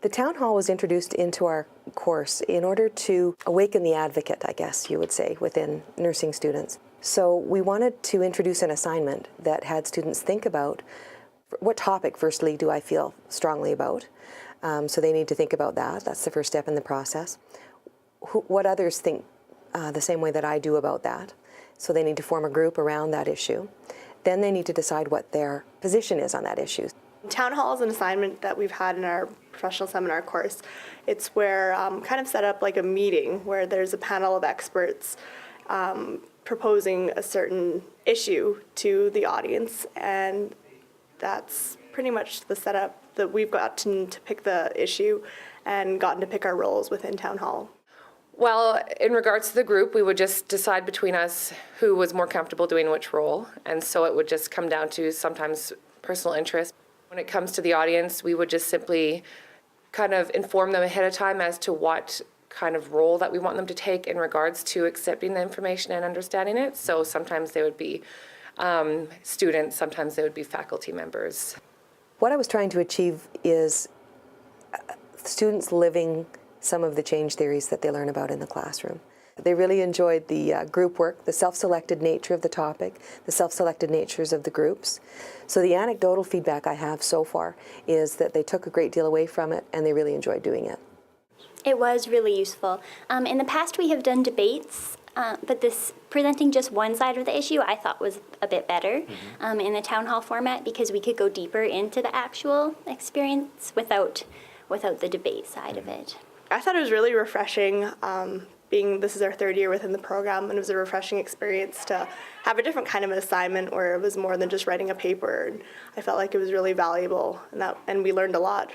The town hall was introduced into our course in order to awaken the advocate, I guess you would say, within nursing students. So we wanted to introduce an assignment that had students think about what topic, firstly, do I feel strongly about? So they need to think about that. That's the first step in the process. What others think the same way that I do about that. So they need to form a group around that issue. Then they need to decide what their position is on that issue. Town hall is an assignment that we've had in our professional seminar course. It's where kind of set up like a meeting where there's a panel of experts proposing a certain issue to the audience, and that's pretty much the setup that we've gotten to pick the issue and gotten to pick our roles within town hall. Well, in regards to the group, we would just decide between us who was more comfortable doing which role, and so it would just come down to sometimes personal interest. When it comes to the audience, we would just simply kind of inform them ahead of time as to what kind of role that we want them to take in regards to accepting the information and understanding it. So sometimes they would be students, sometimes they would be faculty members. What I was trying to achieve is students living some of the change theories that they learn about in the classroom. They really enjoyed the group work, the self-selected nature of the topic, the self-selected natures of the groups. So the anecdotal feedback I have so far is that they took a great deal away from it and they really enjoyed doing it. It was really useful. In the past we have done debates, but this presenting just one side of the issue I thought was a bit better in the town hall format, because we could go deeper into the actual experience without the debate side of it. I thought it was really refreshing. Being this is our third year within the program, and it was a refreshing experience to have a different kind of an assignment where it was more than just writing a paper. And I felt like it was really valuable, and we learned a lot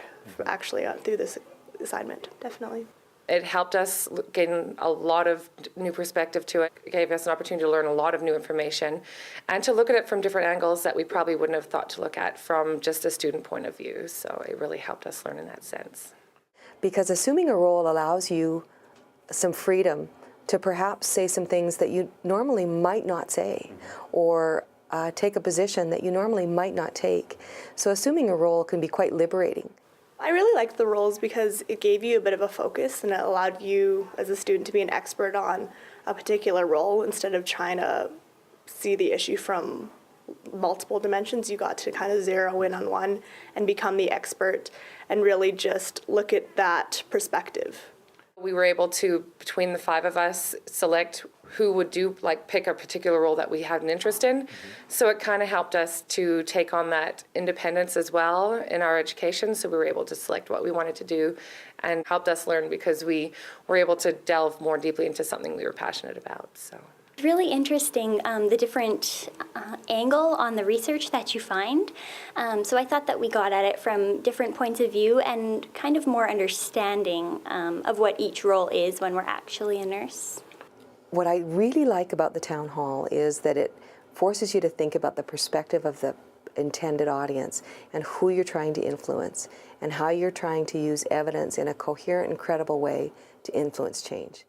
actually through this assignment, definitely. It helped us gain a lot of new perspective to it. It gave us an opportunity to learn a lot of new information and to look at it from different angles that we probably wouldn't have thought to look at from just a student point of view. So it really helped us learn in that sense. Because assuming a role allows you some freedom to perhaps say some things that you normally might not say, or take a position that you normally might not take. So assuming a role can be quite liberating. I really liked the roles because it gave you a bit of a focus, and it allowed you as a student to be an expert on a particular role instead of trying to see the issue from multiple dimensions. You got to kind of zero in on one and become the expert and really just look at that perspective. We were able to, between the five of us, select who would pick a particular role that we had an interest in. So it kind of helped us to take on that independence as well in our education. So we were able to select what we wanted to do, and helped us learn because we were able to delve more deeply into something we were passionate about. So. Really interesting, the different angle on the research that you find. So I thought that we got at it from different points of view and kind of more understanding of what each role is when we're actually a nurse. What I really like about the town hall is that it forces you to think about the perspective of the intended audience and who you're trying to influence and how you're trying to use evidence in a coherent and credible way to influence change.